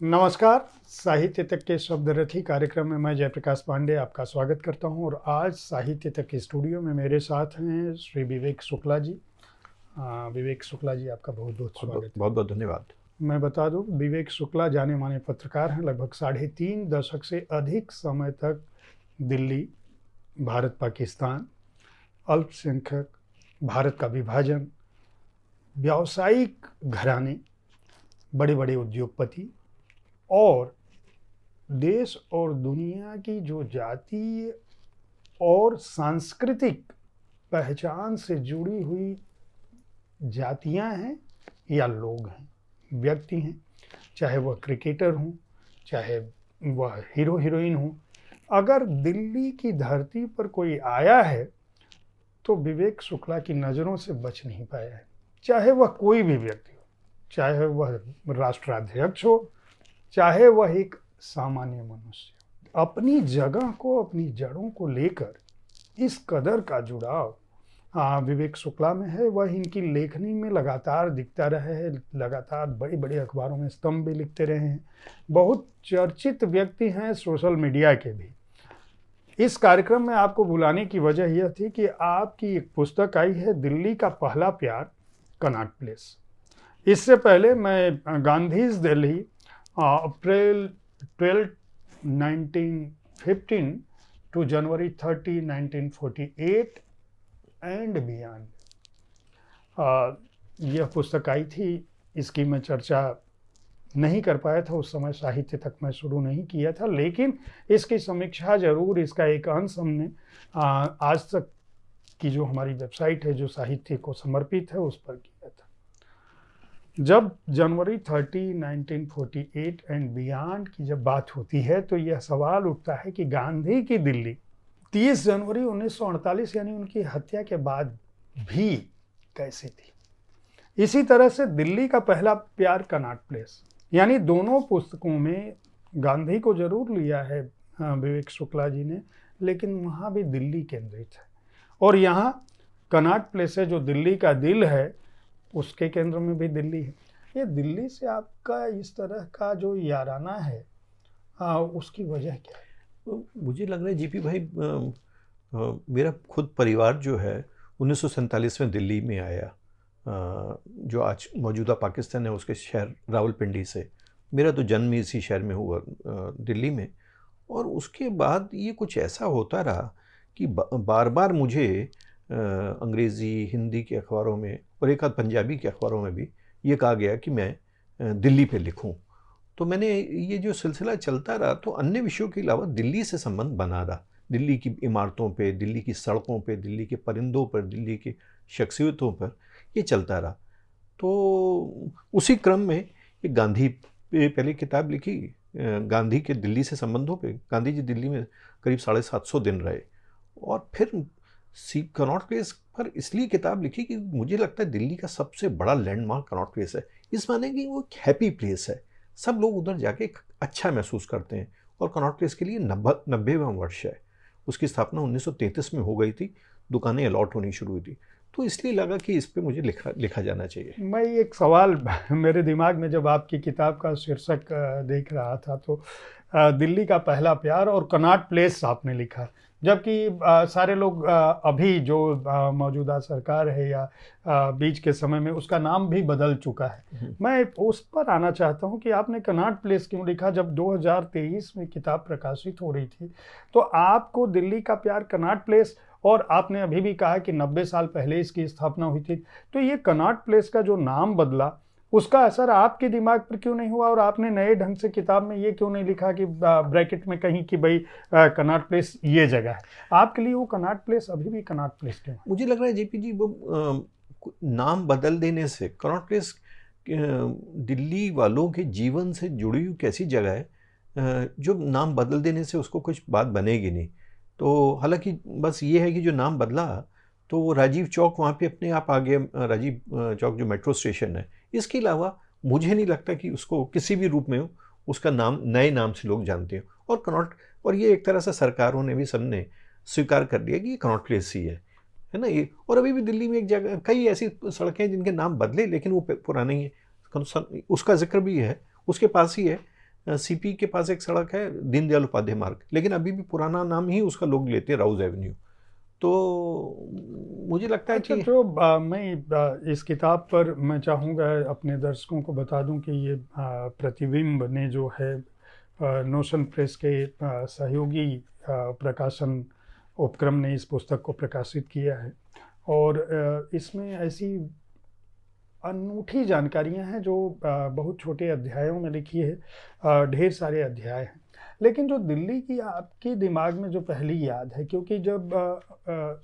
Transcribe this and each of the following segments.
नमस्कार। साहित्य तक के शब्दरथी कार्यक्रम में मैं जयप्रकाश पांडे आपका स्वागत करता हूं और आज साहित्य तक के स्टूडियो में मेरे साथ हैं श्री विवेक शुक्ला जी। विवेक शुक्ला जी, आपका बहुत बहुत स्वागत है। बहुत बहुत धन्यवाद। मैं बता दूं, विवेक शुक्ला जाने माने पत्रकार हैं। लगभग 3.5 दशक से अधिक समय तक दिल्ली, भारत पाकिस्तान, अल्पसंख्यक, भारत का विभाजन, व्यावसायिक घराने, बड़े बड़े उद्योगपति और देश और दुनिया की जो जातीय और सांस्कृतिक पहचान से जुड़ी हुई जातियां हैं या लोग हैं, व्यक्ति हैं, चाहे वह क्रिकेटर हों, चाहे वह हीरो हीरोइन हों, अगर दिल्ली की धरती पर कोई आया है तो विवेक शुक्ला की नज़रों से बच नहीं पाया है। चाहे वह कोई भी व्यक्ति हो, चाहे वह राष्ट्राध्यक्ष हो, चाहे वह एक सामान्य मनुष्य, अपनी जगह को, अपनी जड़ों को लेकर इस कदर का जुड़ाव विवेक शुक्ला में है। वह इनकी लेखनी में लगातार दिखता रहा है, लगातार बड़ी बड़ी अखबारों में स्तंभ भी लिखते रहे हैं, बहुत चर्चित व्यक्ति हैं सोशल मीडिया के भी। इस कार्यक्रम में आपको बुलाने की वजह यह थी कि आपकी एक पुस्तक आई है, दिल्ली का पहला प्यार, कनॉट प्लेस। इससे पहले मैं गांधीज दिल्ली, अप्रैल 12, 1915 to January 30, 1948 एंड बियॉन्ड, यह पुस्तक आई थी। इसकी मैं चर्चा नहीं कर पाया था, उस समय साहित्य तक मैं शुरू नहीं किया था, लेकिन इसकी समीक्षा जरूर, इसका एक अंश हमने आज तक की जो हमारी वेबसाइट है जो साहित्य को समर्पित है उस पर किया था। जब जनवरी 30, 1948 एंड बियॉन्ड की जब बात होती है तो यह सवाल उठता है कि गांधी की दिल्ली 30 जनवरी 1948 यानी उनकी हत्या के बाद भी कैसी थी। इसी तरह से दिल्ली का पहला प्यार, कनॉट प्लेस, यानी दोनों पुस्तकों में गांधी को जरूर लिया है विवेक शुक्ला जी ने, लेकिन वहाँ भी दिल्ली केंद्रित है। और यहाँ कनॉट प्लेस है जो दिल्ली का दिल है, उसके केंद्र में भी दिल्ली है। ये दिल्ली से आपका इस तरह का जो याराना है, उसकी वजह क्या है? मुझे लग रहा है जीपी भाई, मेरा खुद परिवार जो है 1947 में दिल्ली में आया, जो आज मौजूदा पाकिस्तान है उसके शहर रावलपिंडी से। मेरा तो जन्म ही इसी शहर में हुआ, दिल्ली में। और उसके बाद ये कुछ ऐसा होता रहा कि बार बार मुझे अंग्रेज़ी, हिंदी के अखबारों में और एक आध पंजाबी के अखबारों में भी ये कहा गया कि मैं दिल्ली पे लिखूं। तो मैंने ये जो सिलसिला चलता रहा तो अन्य विषयों के अलावा दिल्ली से संबंध बना रहा। दिल्ली की इमारतों पे, दिल्ली की सड़कों पे, दिल्ली के परिंदों पर, दिल्ली की शख्सियतों पर ये चलता रहा। तो उसी क्रम में ये गांधी पे पहले किताब लिखी, गांधी के दिल्ली से संबंधों पे। गांधी जी दिल्ली में करीब 750 दिन रहे। और फिर कनॉट प्लेस पर इसलिए किताब लिखी कि मुझे लगता है दिल्ली का सबसे बड़ा लैंडमार्क कनॉट प्लेस है। इस माने कि वो एक हैप्पी प्लेस है, सब लोग उधर जाके अच्छा महसूस करते हैं। और कनॉट प्लेस के लिए 90वां वर्ष है। उसकी स्थापना 1933 में हो गई थी, दुकानें अलॉट होनी शुरू हुई थी। तो इसलिए लगा कि इस पर मुझे लिखा जाना चाहिए। मैं एक सवाल मेरे दिमाग में जब आपकी किताब का शीर्षक देख रहा था तो दिल्ली का पहला प्यार और कनॉट प्लेस आपने लिखा, जबकि सारे लोग अभी जो मौजूदा सरकार है या बीच के समय में उसका नाम भी बदल चुका है। मैं उस पर आना चाहता हूं कि आपने कनॉट प्लेस क्यों लिखा। जब 2023 में किताब प्रकाशित हो रही थी तो आपको दिल्ली का प्यार, कनॉट प्लेस, और आपने अभी भी कहा कि 90 साल पहले इसकी स्थापना हुई थी, तो ये कनॉट प्लेस का जो नाम बदला उसका असर आपके दिमाग पर क्यों नहीं हुआ और आपने नए ढंग से किताब में ये क्यों नहीं लिखा कि ब्रैकेट में कहीं कि भाई कनॉट प्लेस ये जगह है? आपके लिए वो कनॉट प्लेस अभी भी कनॉट प्लेस क्यों? मुझे लग रहा है जेपी जी, वो नाम बदल देने से कनॉट प्लेस दिल्ली वालों के जीवन से जुड़ी हुई कैसी जगह है जो नाम बदल देने से उसको कुछ बात बनेगी नहीं। तो हालांकि बस ये है कि जो नाम बदला तो वो राजीव चौक वहाँ पे अपने आप आ गया, राजीव चौक जो मेट्रो स्टेशन है। इसके अलावा मुझे नहीं लगता कि उसको किसी भी रूप में हो उसका नाम नए नाम से लोग जानते हैं। और कनॉट, और ये एक तरह से सरकारों ने भी, सबने स्वीकार कर लिया कि ये कनॉट प्लेस ही है ना ये। और अभी भी दिल्ली में एक जगह कई ऐसी सड़कें हैं जिनके नाम बदले लेकिन वो पुराने ही है। उसका जिक्र भी है, उसके पास ही है सीपी के पास एक सड़क है दीनदयाल उपाध्याय मार्ग, लेकिन अभी भी पुराना नाम ही उसका लोग लेते हैं, राउज एवेन्यू। तो मुझे लगता है अच्छा, कि जो इस किताब पर मैं चाहूँगा अपने दर्शकों को बता दूं कि ये प्रतिबिंब ने जो है नोशन प्रेस के सहयोगी प्रकाशन उपक्रम ने इस पुस्तक को प्रकाशित किया है, और इसमें ऐसी अनूठी जानकारियां हैं जो बहुत छोटे अध्यायों में लिखी है। ढेर सारे अध्याय हैं, लेकिन जो दिल्ली की आपके दिमाग में जो पहली याद है, क्योंकि जब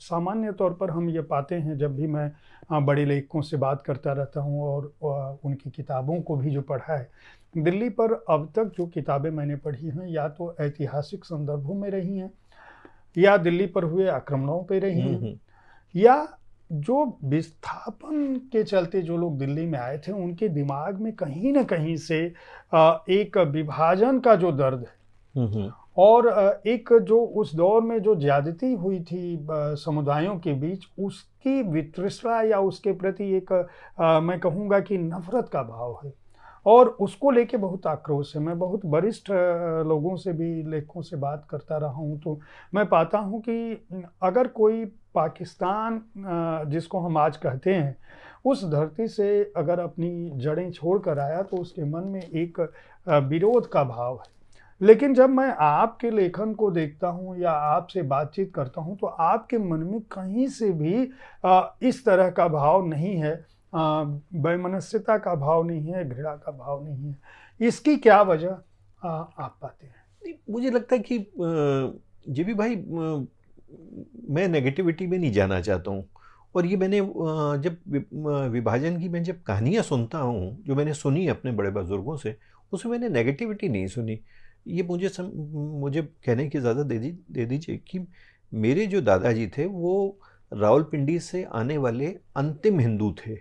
सामान्य तौर पर हम ये पाते हैं, जब भी मैं बड़े लेखकों से बात करता रहता हूँ और उनकी किताबों को भी जो पढ़ा है, दिल्ली पर अब तक जो किताबें मैंने पढ़ी हैं या तो ऐतिहासिक संदर्भों में रही हैं, या दिल्ली पर हुए आक्रमणों पे रही हैं, या जो विस्थापन के चलते जो लोग दिल्ली में आए थे उनके दिमाग में कहीं ना कहीं से एक विभाजन का जो दर्द है, और एक जो उस दौर में जो ज्यादती हुई थी समुदायों के बीच, उसकी वितृष्णा या उसके प्रति एक मैं कहूँगा कि नफरत का भाव है, और उसको लेके बहुत आक्रोश है। मैं बहुत वरिष्ठ लोगों से भी, लेखकों से बात करता रहा हूँ, तो मैं पाता हूँ कि अगर कोई पाकिस्तान जिसको हम आज कहते हैं, उस धरती से अगर अपनी जड़ें छोड़कर आया तो उसके मन में एक विरोध का भाव है। लेकिन जब मैं आपके लेखन को देखता हूँ या आपसे बातचीत करता हूँ, तो आपके मन में कहीं से भी इस तरह का भाव नहीं है, वैमनस्यता का भाव नहीं है, घृणा का भाव नहीं है। इसकी क्या वजह आप पाते हैं? मुझे लगता है कि जे बी भाई, मैं नेगेटिविटी में नहीं जाना चाहता हूँ, और ये मैंने जब विभाजन की मैं जब कहानियाँ सुनता हूँ, जो मैंने सुनी अपने बड़े बुजुर्गों से, उसमें मैंने नेगेटिविटी नहीं सुनी। ये मुझे कहने की इजाज़त दे दीजिए कि मेरे जो दादाजी थे वो रावलपिंडी से आने वाले अंतिम हिंदू थे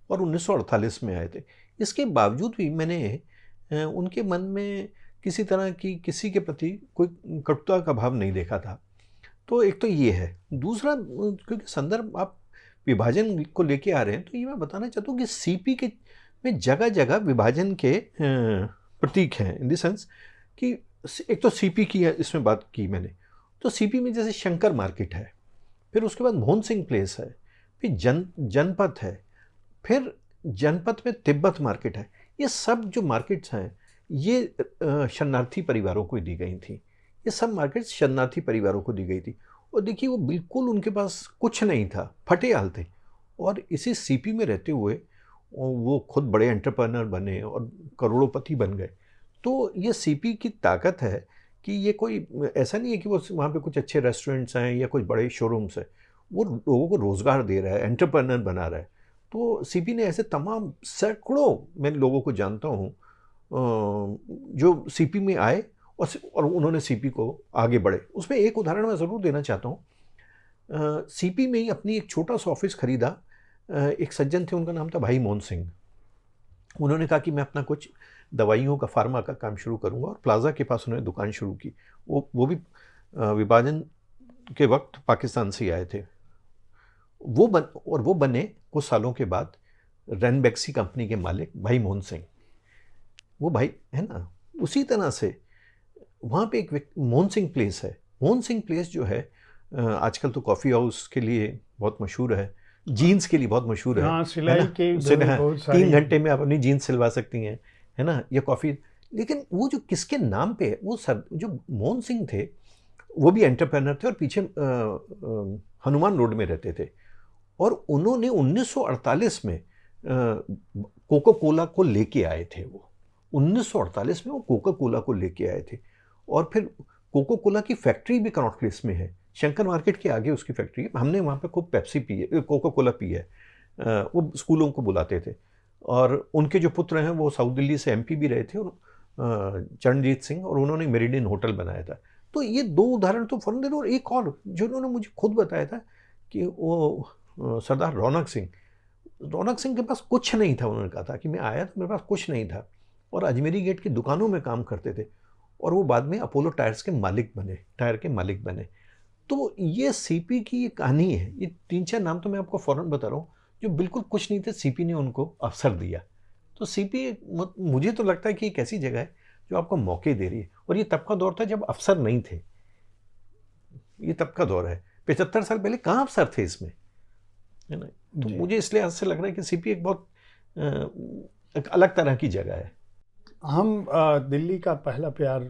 और 1948 में आए थे। इसके बावजूद भी मैंने उनके मन में किसी तरह की किसी के प्रति कोई कटुता का भाव नहीं देखा था। तो एक तो ये है। दूसरा, क्योंकि संदर्भ आप विभाजन को लेके आ रहे हैं, तो ये मैं बताना चाहता हूँ कि सीपी के में जगह जगह विभाजन के प्रतीक हैं, इन द सेंस कि एक तो सीपी की इसमें बात की मैंने, तो सीपी में जैसे शंकर मार्केट है, फिर उसके बाद मोहन सिंह प्लेस है, फिर जनपथ है, फिर जनपथ में तिब्बत मार्केट है। ये सब जो मार्केट्स हैं ये शरणार्थी परिवारों को दी गई थी। ये सब मार्केट्स शरणार्थी परिवारों को दी गई थी, और देखिए वो बिल्कुल उनके पास कुछ नहीं था, फटे हाल थे, और इसी सीपी में रहते हुए वो खुद बड़े एंटरप्रेन्योर बने और करोड़ों बन गए। तो ये सीपी की ताकत है कि ये कोई ऐसा नहीं है कि वो वहाँ पे कुछ अच्छे रेस्टोरेंट्स हैं या कुछ बड़े शोरूम्स हैं, वो लोगों को रोज़गार दे रहा है, एंटरप्रेन्योर बना रहा है। तो सीपी ने ऐसे तमाम सैकड़ों मैं लोगों को जानता हूँ जो सीपी में आए और उन्होंने सीपी को आगे बढ़े। उसमें एक उदाहरण मैं ज़रूर देना चाहता हूँ। सीपी में ही अपनी एक छोटा सा ऑफिस खरीदा एक सज्जन थे, उनका नाम था भाई मोहन सिंह। उन्होंने कहा कि मैं अपना कुछ दवाइयों का, फार्मा का काम शुरू करूँगा, और प्लाजा के पास उन्होंने दुकान शुरू की। वो भी विभाजन के वक्त पाकिस्तान से आए थे। वो बने कुछ सालों के बाद रैनबैक्सी कंपनी के मालिक भाई मोहन सिंह। वो भाई है ना। उसी तरह से वहाँ पे एक मोहन सिंह प्लेस है। मोहन सिंह प्लेस जो है आजकल तो कॉफ़ी हाउस के लिए बहुत मशहूर है, जीन्स के लिए बहुत मशहूर है। हाँ, सिलाई के 3 घंटे में आप अपनी जीन्स सिलवा सकती हैं, है ना, या कॉफ़ी। लेकिन वो जो किसके नाम पे है, वो जो मोहन सिंह थे वो भी एंटरप्रेन्योर थे और पीछे हनुमान रोड में रहते थे, और उन्होंने 1948 में कोका कोला को लेके आए थे। वो 1948 में वो कोका कोला को लेके आए थे, और फिर कोका कोला की फैक्ट्री भी कनॉट प्लेस में है, शंकर मार्केट के आगे उसकी फैक्ट्री है। हमने वहाँ पे खूब पेप्सी पी है, कोका कोला पी है। वो स्कूलों को बुलाते थे, और उनके जो पुत्र हैं वो साउथ दिल्ली से एमपी भी रहे थे, और चरणजीत सिंह, और उन्होंने मेरिडियन होटल बनाया था। तो ये 2 उदाहरण तो फौरन दे दो। और एक और जो उन्होंने मुझे खुद बताया था कि वो सरदार रौनक सिंह के पास कुछ नहीं था। उन्होंने कहा था कि मैं आया तो मेरे पास कुछ नहीं था, और अजमेरी गेट की दुकानों में काम करते थे, और वो बाद में अपोलो टायर के मालिक बने। तो ये सीपी की ये कहानी है। ये 3-4 नाम तो मैं आपको फ़ौरन बता रहा हूँ, जो बिल्कुल कुछ नहीं थे, सीपी ने उनको अवसर दिया। तो सीपी मुझे तो लगता है कि एक ऐसी जगह है जो आपको मौके दे रही है। और ये तब का दौर था जब अफसर नहीं थे, ये तब का दौर है। 75 साल पहले कहाँ अफसर थे इसमें, है ना। तो मुझे इसलिए आज से लग रहा है कि सीपी एक बहुत एक अलग तरह की जगह है। हम दिल्ली का पहला प्यार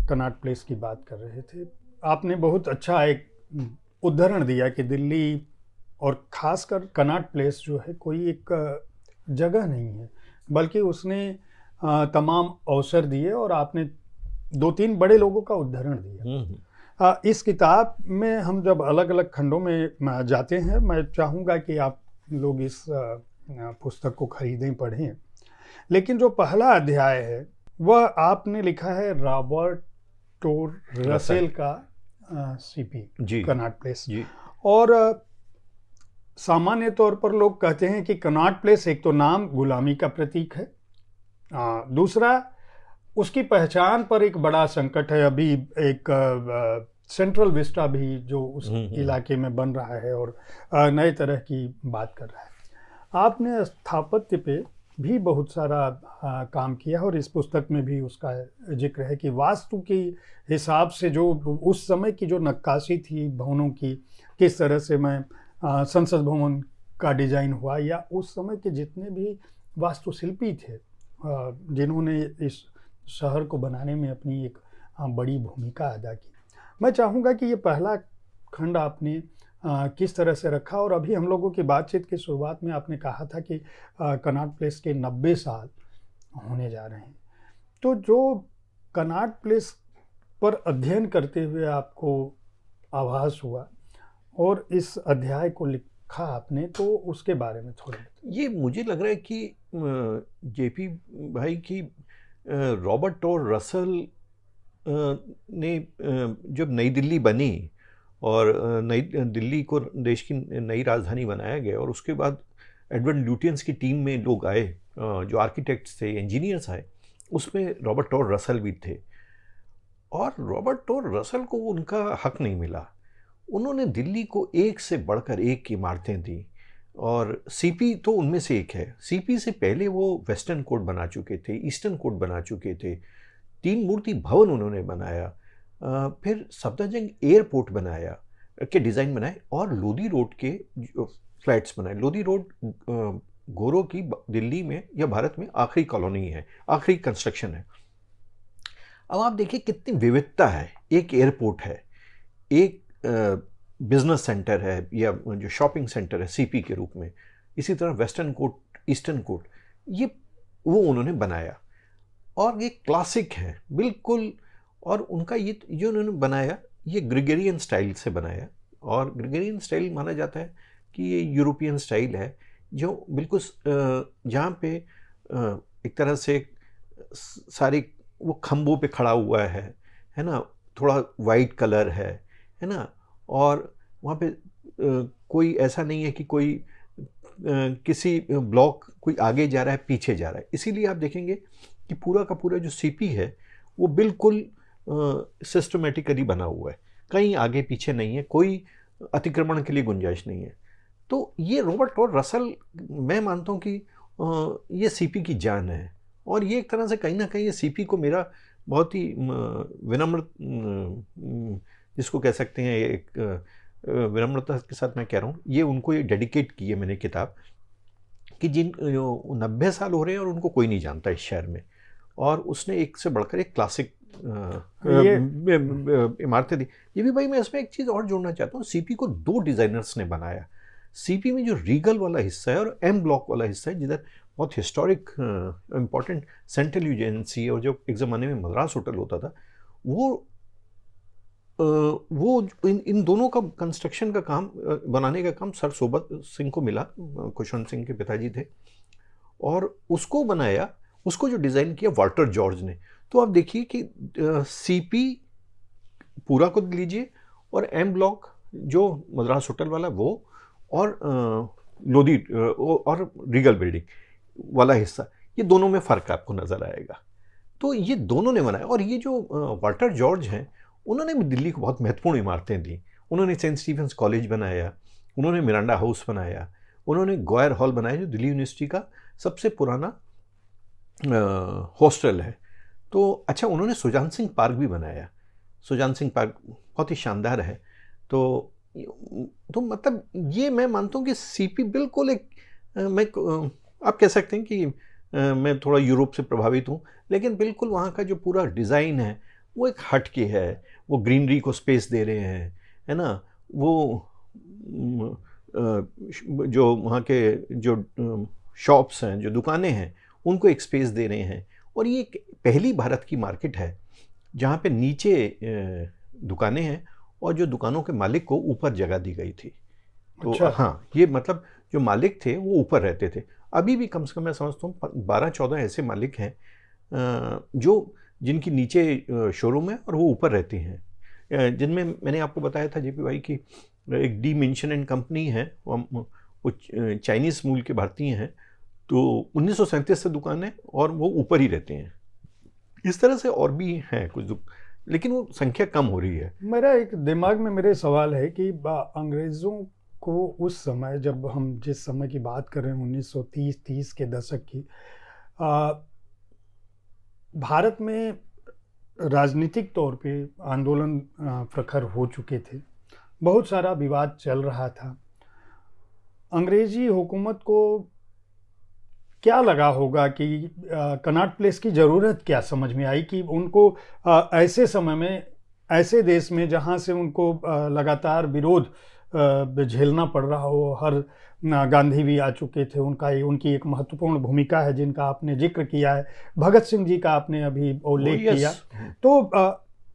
कनॉट प्लेस की बात कर रहे थे। आपने बहुत अच्छा एक उदाहरण दिया कि दिल्ली और खासकर कनॉट प्लेस जो है कोई एक जगह नहीं है, बल्कि उसने तमाम अवसर दिए और आपने 2-3 बड़े लोगों का उदाहरण दिया। इस किताब में हम जब अलग अलग खंडों में जाते हैं, मैं चाहूँगा कि आप लोग इस पुस्तक को खरीदें, पढ़ें। लेकिन जो पहला अध्याय है वह आपने लिखा है रॉबर्ट टोर रसेल का सीपी कनॉट प्लेस। और सामान्य तौर पर लोग कहते हैं कि कनॉट प्लेस एक तो नाम गुलामी का प्रतीक है, दूसरा उसकी पहचान पर एक बड़ा संकट है। अभी एक सेंट्रल विस्टा भी जो उस इलाके में बन रहा है और नए तरह की बात कर रहा है। आपने स्थापत्य पे भी बहुत सारा काम किया और इस पुस्तक में भी उसका जिक्र है कि वास्तु के हिसाब से जो उस समय की जो नक्काशी थी भवनों की, किस तरह से मैं संसद भवन का डिज़ाइन हुआ, या उस समय के जितने भी वास्तुशिल्पी थे जिन्होंने इस शहर को बनाने में अपनी एक बड़ी भूमिका अदा की। मैं चाहूँगा कि ये पहला खंड आपने किस तरह से रखा। और अभी हम लोगों की बातचीत की शुरुआत में आपने कहा था कि कनॉट प्लेस के 90 साल होने जा रहे हैं। तो जो कनॉट प्लेस पर अध्ययन करते हुए आपको आभास हुआ और इस अध्याय को लिखा आपने, तो उसके बारे में थोड़ा ये मुझे लग रहा है कि जेपी भाई की रॉबर्ट टोर रसल ने जब नई दिल्ली बनी और नई दिल्ली को देश की नई राजधानी बनाया गया, और उसके बाद एडवर्ड ल्यूटियंस की टीम में लोग आए जो आर्किटेक्ट्स थे, इंजीनियर्स आए, उसमें रॉबर्ट टोर रसल भी थे। और रॉबर्ट टोर रसल को उनका हक नहीं मिला। उन्होंने दिल्ली को एक से बढ़कर एक इमारतें दी, और सीपी तो उनमें से एक है। सीपी से पहले वो वेस्टर्न कोर्ट बना चुके थे, ईस्टर्न कोर्ट बना चुके थे, 3 मूर्ति भवन उन्होंने बनाया, फिर सफदरजंग एयरपोर्ट बनाया के डिज़ाइन बनाए, और लोधी रोड के फ्लैट्स बनाए। लोधी रोड गोरों की दिल्ली में या भारत में आखिरी कॉलोनी है, आखिरी कंस्ट्रक्शन है। अब आप देखिए कितनी विविधता है। एक एयरपोर्ट है, एक बिजनेस सेंटर है या जो शॉपिंग सेंटर है सीपी के रूप में, इसी तरह वेस्टर्न कोर्ट, ईस्टर्न कोर्ट, ये वो उन्होंने बनाया। और ये क्लासिक है बिल्कुल। और उनका ये जो उन्होंने बनाया ये ग्रेगरियन स्टाइल से बनाया, और ग्रेगरियन स्टाइल माना जाता है कि ये यूरोपियन स्टाइल है जो बिल्कुल जहाँ पे एक तरह से सारे वो खंभों पे खड़ा हुआ है ना, थोड़ा वाइट कलर है ना, और वहाँ पे कोई ऐसा नहीं है कि कोई किसी ब्लॉक कोई आगे जा रहा है पीछे जा रहा है। इसीलिए आप देखेंगे कि पूरा का पूरा जो सीपी है वो बिल्कुल सिस्टमेटिकली बना हुआ है, कहीं आगे पीछे नहीं है, कोई अतिक्रमण के लिए गुंजाइश नहीं है। तो ये रॉबर्ट टोर रसल, मैं मानता हूँ कि ये सीपी की जान है, और ये एक तरह से कहीं ना कहीं ये सीपी को मेरा बहुत ही विनम्र, जिसको कह सकते हैं एक विनम्रता के साथ मैं कह रहा हूँ, ये उनको ये डेडिकेट की है मैंने किताब, कि जिन 90 साल हो रहे हैं और उनको कोई नहीं जानता इस शहर में, और उसने एक से बढ़कर एक क्लासिक इमारतें दी। ये भी भाई मैं इसमें एक चीज़ और जोड़ना चाहता हूँ, सीपी को 2 डिज़ाइनर्स ने बनाया। सीपी में जो रीगल वाला हिस्सा है और एम ब्लॉक वाला हिस्सा है, जिधर बहुत हिस्टोरिक इम्पॉर्टेंट सेंट्रल एजेंसी है, और जो एक ज़माने में मद्रास होटल होता था, वो इन दोनों का कंस्ट्रक्शन का काम, बनाने का काम सर सोबत सिंह को मिला, खुशवंत सिंह के पिताजी थे, और उसको बनाया, उसको जो डिज़ाइन किया वॉल्टर जॉर्ज ने। तो आप देखिए कि सीपी पूरा को लीजिए, और एम ब्लॉक जो मद्रास होटल वाला वो, और लोधी और रीगल बिल्डिंग वाला हिस्सा, ये दोनों में फ़र्क आपको नज़र आएगा। तो ये दोनों ने बनाया। और ये जो वॉल्टर जॉर्ज हैं, उन्होंने भी दिल्ली को बहुत महत्वपूर्ण इमारतें दी। उन्होंने सेंट स्टीफेंस कॉलेज बनाया, उन्होंने मिरांडा हाउस बनाया, उन्होंने गॉयर हॉल बनाया जो दिल्ली यूनिवर्सिटी का सबसे पुराना हॉस्टल है। तो अच्छा, उन्होंने सुजान सिंह पार्क भी बनाया। सुजान सिंह पार्क बहुत ही शानदार है। तो मतलब ये मैं मानता हूँ कि सीपी बिल्कुल एक आप कह सकते हैं कि मैं थोड़ा यूरोप से प्रभावित हूँ, लेकिन बिल्कुल वहाँ का जो पूरा डिज़ाइन है वो एक हट के है। वो ग्रीनरी को स्पेस दे रहे हैं, है ना। वो जो वहाँ के जो शॉप्स हैं, जो दुकानें हैं, उनको एक स्पेस दे रहे हैं। और ये पहली भारत की मार्केट है जहाँ पे नीचे दुकानें हैं और जो दुकानों के मालिक को ऊपर जगह दी गई थी। तो अच्छा। हाँ, ये मतलब जो मालिक थे वो ऊपर रहते थे। अभी भी कम से कम मैं समझता हूँ 12-14 ऐसे मालिक हैं जो जिनकी नीचे शोरूम है और वो ऊपर रहते हैं। जिनमें मैंने आपको बताया था जेपी भाई की एक डी मेंशन एंड कंपनी है, वो चाइनीज़ मूल के भारतीय हैं। तो 1937 से दुकान है और वो ऊपर ही रहते हैं। इस तरह से और भी हैं कुछ, लेकिन वो संख्या कम हो रही है। मेरा एक दिमाग में मेरे सवाल है कि अंग्रेज़ों को उस समय, जब हम जिस समय की बात कर रहे हैं 1930 के दशक की, भारत में राजनीतिक तौर पे आंदोलन प्रखर हो चुके थे, बहुत सारा विवाद चल रहा था। अंग्रेजी हुकूमत को क्या लगा होगा कि कनॉट प्लेस की ज़रूरत क्या समझ में आई कि उनको ऐसे समय में, ऐसे देश में जहाँ से उनको लगातार विरोध झेलना पड़ रहा हो। हर गांधी भी आ चुके थे, उनकी एक महत्वपूर्ण भूमिका है जिनका आपने जिक्र किया है, भगत सिंह जी का आपने अभी उल्लेख किया। तो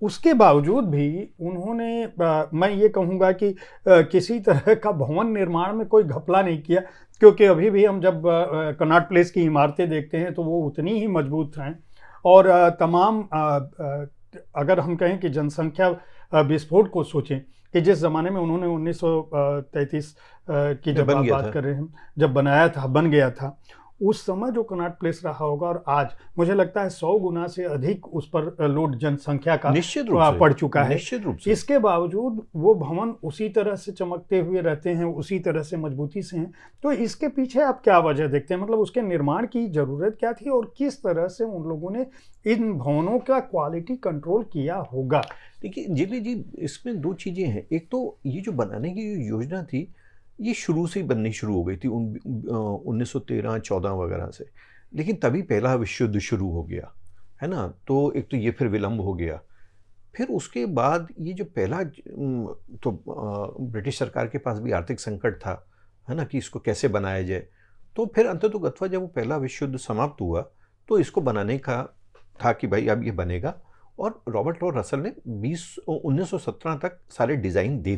उसके बावजूद भी उन्होंने, मैं ये कहूँगा कि किसी तरह का भवन निर्माण में कोई घपला नहीं किया, क्योंकि अभी भी हम जब कनॉट प्लेस की इमारतें देखते हैं तो वो उतनी ही मजबूत हैं। और तमाम अगर हम कहें कि जनसंख्या विस्फोट को सोचें कि जिस ज़माने में उन्होंने 1933 की जब आप बात कर रहे हैं, जब बनाया था, बन गया था, उस समय जो कनॉट प्लेस रहा होगा और आज मुझे लगता है 100 गुना से अधिक उस पर लोड जनसंख्या का निश्चित रूप से पड़ चुका है। निश्चित रूप से। इसके बावजूद वो भवन उसी तरह से चमकते हुए रहते हैं, उसी तरह से मजबूती से हैं। तो इसके पीछे आप क्या वजह देखते हैं? मतलब उसके निर्माण की ज़रूरत क्या थी और किस तरह से उन लोगों ने इन भवनों का क्वालिटी कंट्रोल किया होगा? देखिए जेटली जी, इसमें दो चीज़ें हैं। एक तो ये जो बनाने की योजना थी, ये शुरू से ही बननी शुरू हो गई थी 1913-14 वगैरह से, लेकिन तभी पहला विश्व युद्ध शुरू हो गया, है ना। तो एक तो ये फिर विलम्ब हो गया। फिर उसके बाद ये जो पहला तो ब्रिटिश सरकार के पास भी आर्थिक संकट था, है ना, कि इसको कैसे बनाया जाए। तो फिर अंततोगत्वा जब वो पहला विश्व युद्ध समाप्त हुआ तो इसको बनाने का था कि भाई अब ये बनेगा। और रॉबर्ट लॉ रसल ने 1917 तक सारे डिज़ाइन दे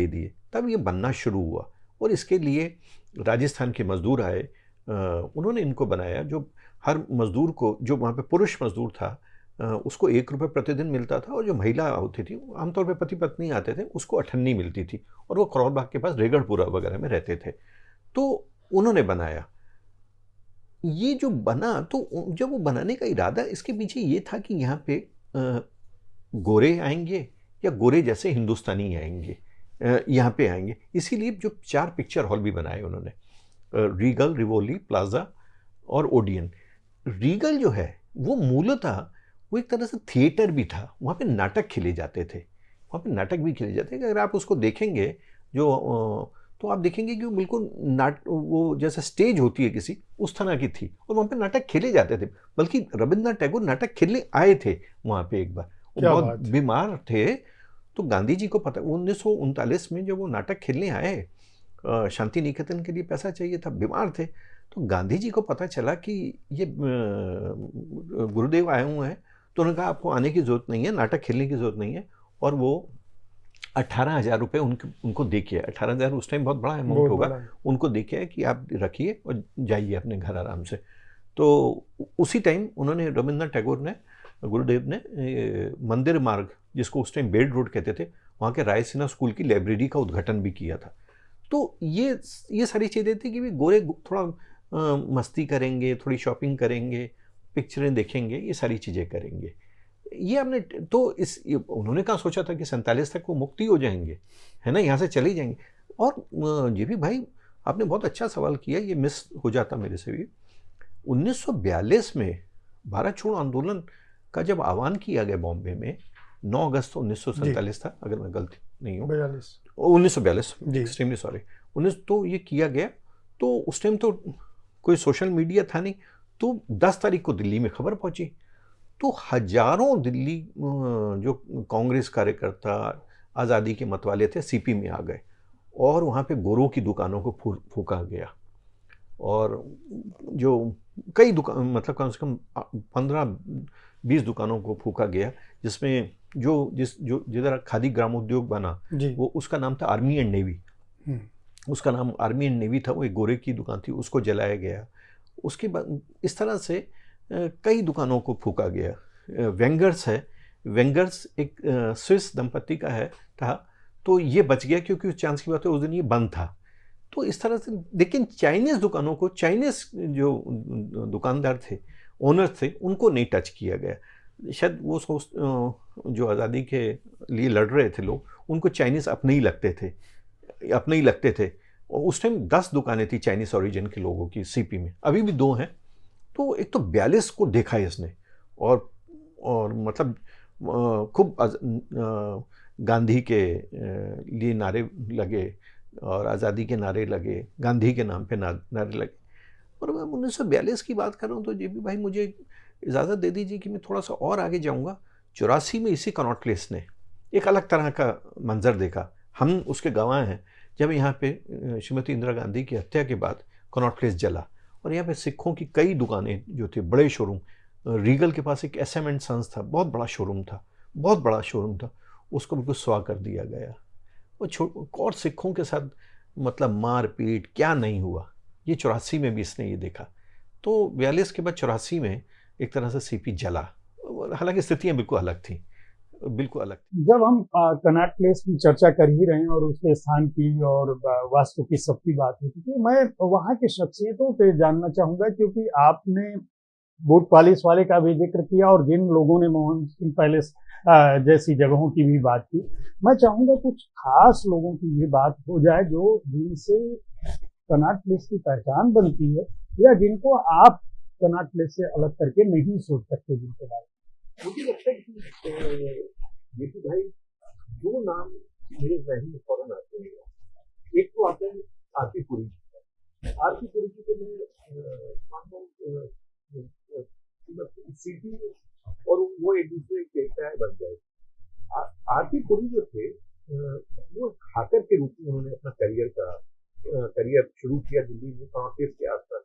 दिए, तब ये बनना शुरू हुआ। और इसके लिए राजस्थान के मज़दूर आए, उन्होंने इनको बनाया। जो हर मज़दूर को, जो वहाँ पे पुरुष मज़दूर था, उसको 1 रुपये प्रतिदिन मिलता था, और जो महिला होती थी, आमतौर पे पति पत्नी आते थे, उसको 98 मिलती थी, और वो करोल बाग के पास रेगढ़पुरा वगैरह में रहते थे। तो उन्होंने बनाया ये जो बना। तो जब वो बनाने का इरादा, इसके पीछे ये था कि यहाँ पे गोरे आएंगे या गोरे जैसे हिंदुस्तानी आएंगे, यहाँ पे आएंगे। इसीलिए जो 4 पिक्चर हॉल भी बनाए उन्होंने, रीगल, रिवोली, प्लाजा और ओडियन। रीगल जो है वो मूलतः वो एक तरह से थिएटर भी था, वहाँ पे नाटक खेले जाते थे, अगर आप उसको देखेंगे तो आप देखेंगे कि वो बिल्कुल वो जैसे स्टेज होती है किसी, उस तरह की थी, और वहाँ पे नाटक खेले जाते थे। बल्कि रविन्द्रनाथ टैगोर नाटक खेलने आए थे वहाँ पे एक बार, वो बहुत बीमार थे। तो गांधी जी को पता, 1939 में जब वो नाटक खेलने आए, शांति निकेतन के लिए पैसा चाहिए था, बीमार थे, तो गांधी जी को पता चला कि ये गुरुदेव आए हुए हैं। तो उन्होंने कहा आपको आने की ज़रूरत नहीं है, नाटक खेलने की ज़रूरत नहीं है। और वो 18,000 रुपये उनको दे के, 18,000 उस टाइम बहुत बड़ा अमाउंट होगा, उनको दे के कि आप रखिए और जाइए अपने घर आराम से। तो उसी टाइम उन्होंने, रविन्द्रनाथ टैगोर ने, गुरुदेव ने मंदिर मार्ग, जिसको उस टाइम बेल्ट रोड कहते थे, वहाँ के रायसीना स्कूल की लाइब्रेरी का उद्घाटन भी किया था। तो ये सारी चीज़ें थी कि भी गोरे थोड़ा मस्ती करेंगे, थोड़ी शॉपिंग करेंगे, पिक्चरें देखेंगे, ये सारी चीज़ें करेंगे। ये हमने तो उन्होंने कहा सोचा था कि 47 तक वो मुक्ति हो जाएंगे, है ना, यहाँ से चले जाएंगे। और जी भी भाई, आपने बहुत अच्छा सवाल किया, ये मिस हो जाता मेरे से भी। 1942 में भारत छोड़ो आंदोलन का जब आह्वान किया गया बॉम्बे में 9 अगस्त 1947 था, अगर मैं गलती नहीं हूँ, 1942, एक्सट्रीमली सॉरी, 19 तो ये किया गया। तो उस टाइम तो कोई सोशल मीडिया था नहीं, तो 10 तारीख को दिल्ली में खबर पहुंची, तो हजारों दिल्ली जो कांग्रेस कार्यकर्ता आज़ादी के मत वाले थे सीपी में आ गए और वहाँ पे गोरों की दुकानों को फूका गया। और जो कई दुकान, मतलब कम से कम 15-20 दुकानों को फूका गया, जिसमें जिधर खादी ग्रामोद्योग बना वो उसका नाम था आर्मी एंड नेवी, उसका नाम आर्मी एंड नेवी था, वो एक गोरे की दुकान थी, उसको जलाया गया। उसके बाद इस तरह से कई दुकानों को फूका गया। वेंगर्स है, वेंगर्स एक स्विस दंपत्ति का था, तो ये बच गया क्योंकि उस चांस की बात है उस दिन ये बंद था। तो इस तरह से, लेकिन चाइनीज़ दुकानों को, चाइनीज़ जो दुकानदार थे, ओनर्स थे, उनको नहीं टच किया गया। शायद वो जो आज़ादी के लिए लड़ रहे थे लोग, उनको चाइनीज़ अपने ही लगते थे। और उस टाइम 10 दुकानें थी चाइनीज़ ओरिजिन के लोगों की सीपी में, अभी भी 2 हैं। तो एक तो 42 को देखा है इसने, और मतलब खूब गांधी के लिए नारे लगे और आज़ादी के नारे लगे, गांधी के नाम पे नारे लगे। और मैं 1942 की बात कर रहा हूँ, तो जेबी भाई मुझे इजाज़त दे दीजिए कि मैं थोड़ा सा और आगे जाऊँगा। 84 में इसी कनॉट प्लेस ने एक अलग तरह का मंजर देखा, हम उसके गवाह हैं। जब यहाँ पे श्रीमती इंदिरा गांधी की हत्या के बाद कनॉट प्लेस जला और यहाँ पे सिखों की कई दुकानें जो थे, बड़े शोरूम, रीगल के पास एक SM एंड सन्स था, बहुत बड़ा शोरूम था, उसको बिल्कुल स्वाह कर दिया गया। और सिखों के साथ मतलब मारपीट क्या नहीं हुआ, ये 84 में भी इसने ये देखा। तो 42 के बाद 84 में एक तरह से सीपी जला, हालांकि स्थितियां बिल्कुल अलग थी। जब हम कनॉट प्लेस की चर्चा कर ही रहे हैं और उसके स्थान की और वास्तु की सबकी बात होती थी, मैं वहाँ की शख्सियतों पे जानना चाहूँगा, क्योंकि आपने बूट पॉलिश वाले का भी जिक्र किया और जिन लोगों ने मोहन सिंह पैलेस जैसी जगहों की भी बात की। मैं चाहूँगा कुछ खास लोगों की भी बात हो जाए जो जिनसे कनॉट प्लेस की पहचान बनती है, या जिनको आप कनॉट प्लेस से अलग करके नहीं सोच सकते, जिनके बारे में। मुझे लगता है कि जेपी भाई, 2 नाम मेरे जहन में फौरन आते हैं। एक तो आते हैं आरपी पुरी की, तो मैं मानता हूँ सीपी और वो एक दूसरे के तय बन गए। आरपी पुरी जो थे, वो हाकर के रूप में उन्होंने अपना करियर शुरू किया दिल्ली में, कांग्रेस के आसपास।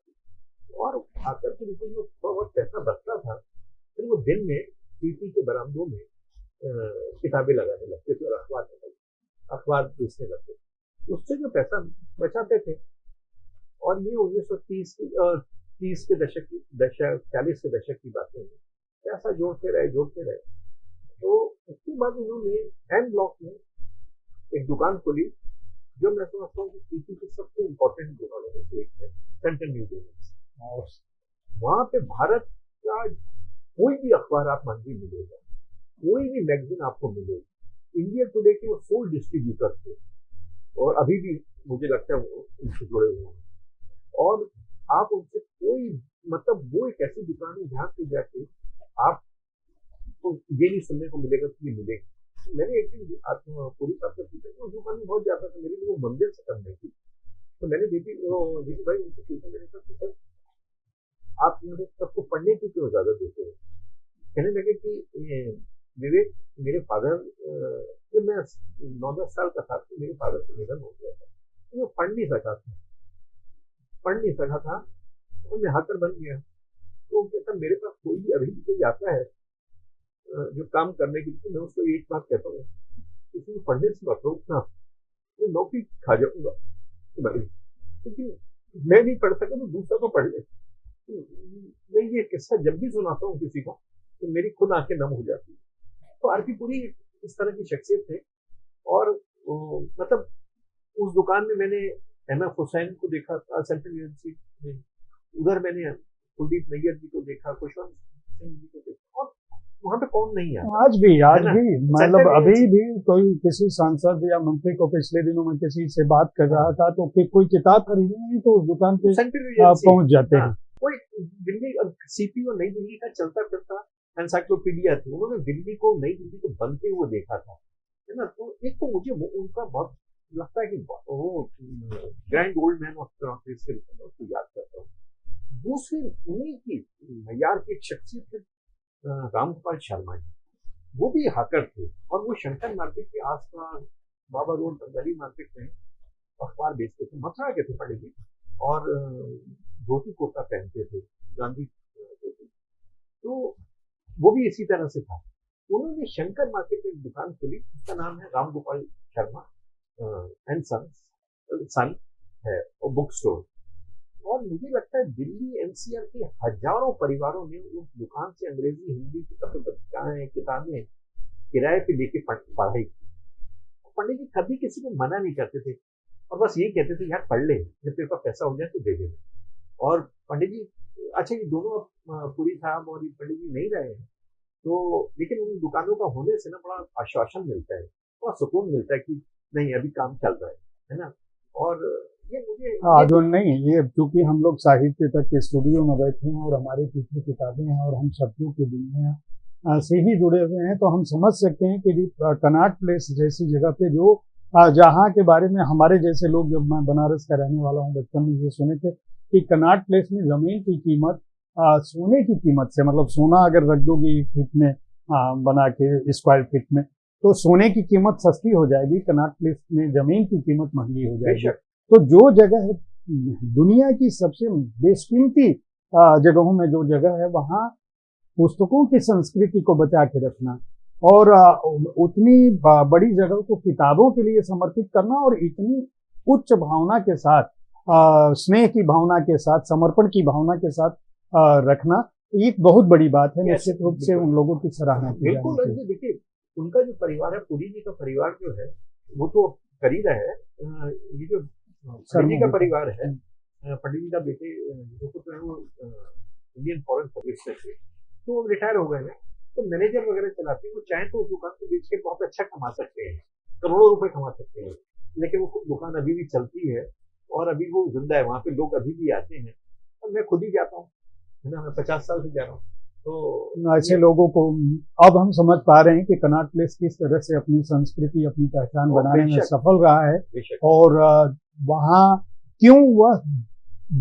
और हाकर के रूप में जो थोड़ा बहुत पैसा बचता था, फिर वो दिन में सीपी के बरामदों में किताबें लगाने लगते थे और अखबार बेचने लगते थे। उससे जो पैसा बचाते थे, और ये 1930 के दशक 40 के दशक की बातें हैं। पैसा जोड़ते रहे। तो उसके बाद उन्होंने एम ब्लॉक में एक दुकान खोली, जो मैं समझता हूँ कि सीपी की सबसे इम्पोर्टेंट दुकानों में से एक है, सेंट्रल न्यूज एजेंसी। वहाँ पे भारत का कोई भी अखबार आप मंदी मिलेगा, कोई भी मैगजीन आपको मिलेगी। इंडिया टुडे के वो सोल डिस्ट्रीब्यूटर थे और अभी भी मुझे लगता है वो उनसे जुड़े हुए हैं। और आप उनसे कोई, मतलब वो एक ऐसी दुकान है जहाँ पे जाके आपको ये नहीं सुनने को मिलेगा कि ये मिलेगा। मैंने एक दिन पूरी साहब से पूछा, उस दुकान में बहुत ज्यादा था, मेरे लिए वो मंदिर से कम नहीं थी। तो मैंने जेपी भाई उनसे पूछा, मैंने कहा सर आप सबको पढ़ने की क्यों ज्यादा देते हैं? कहने लगे कि विवेक, मेरे फादर, जब मैं 9-10 साल का था तो मेरे फादर का निधन हो गया था, तो मैं पढ़ नहीं सका था और मैं हाकर बन गया। तो कहता मेरे पास कोई भी अभी भी कोई आता है जो काम करने के लिए, मैं उसको एक बात कहता हूँ, किसी को पढ़ने से मत रोकना, मैं नौकरी खा जाऊंगा तुम्हारी, क्योंकि मैं नहीं पढ़ सका तो दूसरा तो पढ़ ले। मैं ये किस्सा जब भी सुनाता हूँ किसी को तो मेरी खुद आंखें नम हो जाती है। तो आरपी पुरी इस तरह की शख्सियत थे। और मतलब उस दुकान में मैंने एमएफ हुसैन को देखा था, सेंट्रल एजेंसी में, उधर मैंने कुलदीप नैयर जी को देखा, खुशवंत सिंह जी को देखा, और वहाँ पे कौन नहीं है आज भी मतलब अभी भी कोई किसी सांसद या मंत्री को पिछले दिनों में किसी से बात कर रहा था तो कोई किताब खरीदनी है तो उस दुकान पे पहुंच जाते हैं। वो दिल्ली सीपी और नई दिल्ली का चलता फिरता एनसाइक्लोपीडिया थी। उन्होंने दिल्ली को, नई दिल्ली को बनते हुए देखा था, है ना। तो एक तो मुझे उनका बहुत लगता है कि वो grand old man of Congress के रूप में उसको याद करता हूँ। दूसरी उन्हीं की मैयार की एक शख्सियत है रामगोपाल शर्मा जी। वो भी हाकर थे और वो शंकर मार्केट के आसपास बाबा रोड गली मार्केट में अखबार बेचते थे। मथुरा के थे पंडित जी, और धोती कुर्ता पहनते थे, गांधी धोती। तो वो भी इसी तरह से था। उन्होंने शंकर मार्केट में एक दुकान खोली, उसका नाम है रामगोपाल शर्मा एंड सन है, और बुक स्टोर। और मुझे लगता है दिल्ली एनसीआर के हजारों परिवारों ने उस दुकान से अंग्रेजी हिंदी की पत्रिकाएं, किताबें किराए पे लेके पढ़ाई की। पंडित जी कभी किसी को मना नहीं करते थे, और बस यही कहते थे, यार पढ़ ले, जब तेरे पास पैसा हो जाए तो दे देना। और पंडित जी, अच्छा ये दोनों पुरी साहब और ये पंडित जी नहीं रहे हैं, तो लेकिन उन दुकानों का होने से ना बड़ा आश्वासन मिलता है, बड़ा सुकून मिलता है कि नहीं अभी काम चल रहा है ना। और ये मुझे आज नहीं, ये क्योंकि हम लोग साहित्य तक के स्टूडियो में बैठे हैं और हमारी पीछे किताबें हैं और हम शब्दों की दुनिया से ही जुड़े हुए हैं, तो हम समझ सकते हैं कि कनॉट प्लेस जैसी जगह पे जो जहाँ के बारे में हमारे जैसे लोग, जब मैं बनारस का रहने वाला हूँ, बचपन में ये सुने थे कि कनॉट प्लेस में जमीन की कीमत सोने की कीमत से, मतलब सोना अगर रख दोगे एक फीट में बना के स्क्वायर फीट में, तो सोने की कीमत सस्ती हो जाएगी, कनॉट प्लेस में जमीन की कीमत महंगी हो जाएगी। तो जो जगह है दुनिया की सबसे बेशकीमती जगहों में जो जगह है, वहाँ पुस्तकों की संस्कृति को बचा के रखना और उतनी बड़ी जगह को किताबों के लिए समर्पित करना और इतनी उच्च भावना के साथ, स्नेह की भावना के साथ, समर्पण की भावना के साथ रखना, एक बहुत बड़ी बात है। निश्चित रूप से उन लोगों की सराहना की जानी चाहिए। देखिए उनका जो परिवार है, पुरी जी का परिवार जो है, वो तो कर ही रहा है। ये जो पंडित जी का परिवार है, पंडित जी का बेटे जो पुत्र है वो इंडियन फॉरेन सर्विस से थे, तो वो रिटायर हो गए हैं, तो मैनेजर वगैरह चलाते हैं। वो चाहे तो उस दुकान को बेच के बहुत अच्छा कमा सकते हैं, करोड़ों रुपए कमा सकते हैं, लेकिन वो दुकान अभी भी चलती है और अभी वो जिंदा है, वहां पे लोग अभी भी आते हैं, और मैं खुद ही जाता हूँ, है ना। मैं 50 साल से जा रहा हूँ। तो ऐसे लोगों को अब हम समझ पा रहे हैं कि कनॉट प्लेस किस तरह से अपनी संस्कृति, अपनी पहचान बनाने में सफल रहा है, और वहाँ क्यों वह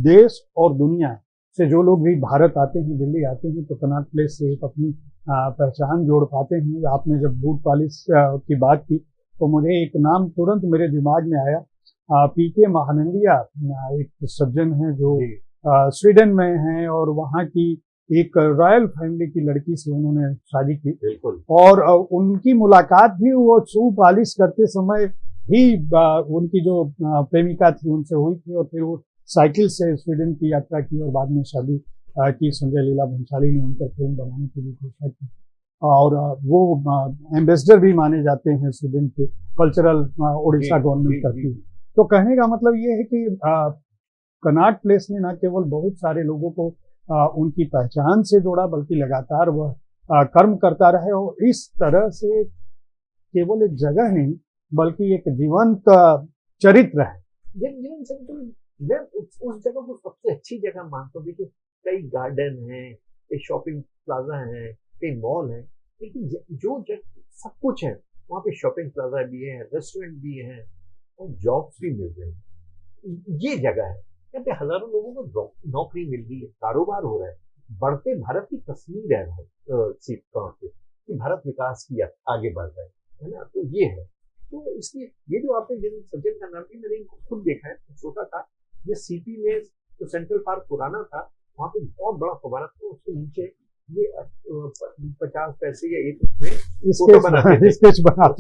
देश और दुनिया से जो लोग भी भारत आते हैं, दिल्ली आते हैं, तो कनॉट प्लेस से एक अपनी पहचान जोड़ पाते हैं। आपने जब बूट पॉलिश की बात की तो मुझे एक नाम तुरंत मेरे दिमाग में आया, पीके महानंदिया, एक सज्जन है जो स्वीडन में हैं और वहाँ की एक रॉयल फैमिली की लड़की से उन्होंने शादी की, और उनकी मुलाकात भी वो शू पॉलिश करते समय ही उनकी जो प्रेमिका थी उनसे हुई थी, और फिर वो साइकिल से स्वीडन की यात्रा की और बाद में शादी की। संजय लीला भंसाली ने उनका फिल्म बनाने की भी घोषणा की, और वो एम्बेसडर भी माने जाते हैं स्वीडन के, कल्चरल उड़ीसा गवर्नमेंट करती है। तो कहने का मतलब ये है कि कनॉट प्लेस ने न केवल बहुत सारे लोगों को उनकी पहचान से जोड़ा, बल्कि लगातार वह कर्म करता रहे, और इस तरह से केवल एक जगह नहीं बल्कि एक जीवंत चरित्र है। जीवन चरित्र, मैं उस जगह को सबसे अच्छी जगह मानता हूँ। देखिए कई गार्डन हैं, कई शॉपिंग प्लाजा हैं, कई मॉल हैं, लेकिन जो जगह सब कुछ है, वहाँ पे शॉपिंग प्लाजा भी है, रेस्टोरेंट भी है, और जॉब्स भी मिल रहे हैं। ये जगह है, यहाँ पे हजारों लोगों को नौकरी मिल रही है, कारोबार हो रहा है, बढ़ते भारत की तस्वीर है सीट तौर पे कि भारत विकास की आगे बढ़ रहा है ना। तो ये है, तो इसलिए ये जो आपने जिन सज्जन का नाम भी मैंने इनको खुद देखा है, छोटा था, ये सीपी में जो सेंट्रल पार्क पुराना था, वहाँ पे बहुत बड़ा फव्वारा था, उसके नीचे ये 50 पैसे या 1 रुपए फोटो बनाते थे, स्केच बनाते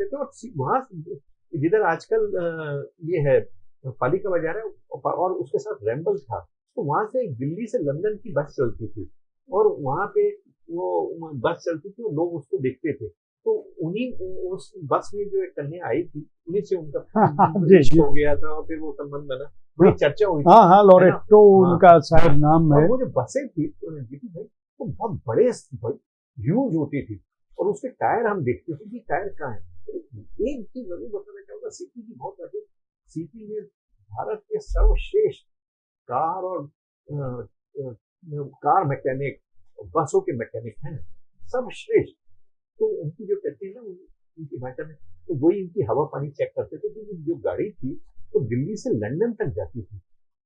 थे। और वहां जिधर आजकल ये है पालिका बाजार है, और उसके साथ रैम्बल था, तो वहां से दिल्ली से लंदन की बस चलती थी, और वहां पे वो बस चलती थी और लोग उसको देखते थे। तो उन्हीं उस बस में जो एक कन्या आई थी, उन्हीं से उनका हो गया था, और फिर वो संबंध बना, बड़ी चर्चा हुई। हाँ, लोरेटो उनका शायद नाम है। और वो जो बसें थी जीतू भाई, वो बहुत बड़े ह्यूज होती थी, और उसके टायर हम देखते थे कि टायर कहाँ है। एक चीज जरूर बताना चाहूंगा, सीपी की बहुत अधिक, सीपी में भारत के सर्वश्रेष्ठ कार और कार मैकेनिक, बसों के मैकेनिक हैं, सब श्रेष्ठ। तो उनकी जो कहते हैं ना, उनकी भाषा में, तो वही इनकी हवा पानी चेक करते थे, क्योंकि जो गाड़ी थी तो दिल्ली से लंदन तक जाती थी,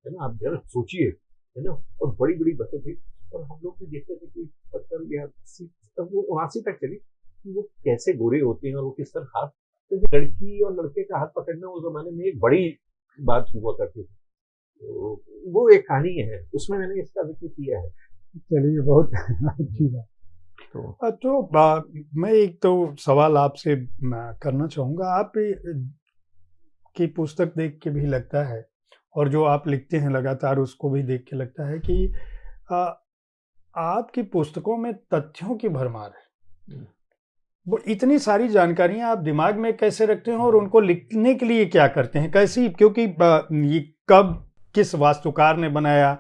है ना, आप जरा सोचिए, है ना, और बड़ी बड़ी बसें थी। और हम लोग भी देखते थे कि 70 या 80, वो 79 तक चली, कि वो कैसे गोरे होते हैं और वो किस तरह हाथ, क्योंकि लड़की और लड़के का हाथ पकड़ना उस जमाने में एक बड़ी बात हुआ करती थी। तो वो एक कहानी है, उसमें मैंने इसका जिक्र किया है। चलिए, बहुत अच्छी बात। मैं एक तो सवाल आपसे करना चाहूँगा। आप की पुस्तक देख के भी लगता है, और जो आप लिखते हैं लगातार उसको भी देख के लगता है कि आ, आपकी पुस्तकों में तथ्यों की भरमार है। वो इतनी सारी जानकारियां आप दिमाग में कैसे रखते हैं और उनको लिखने के लिए क्या करते हैं, कैसी, क्योंकि ये कब किस वास्तुकार ने बनाया,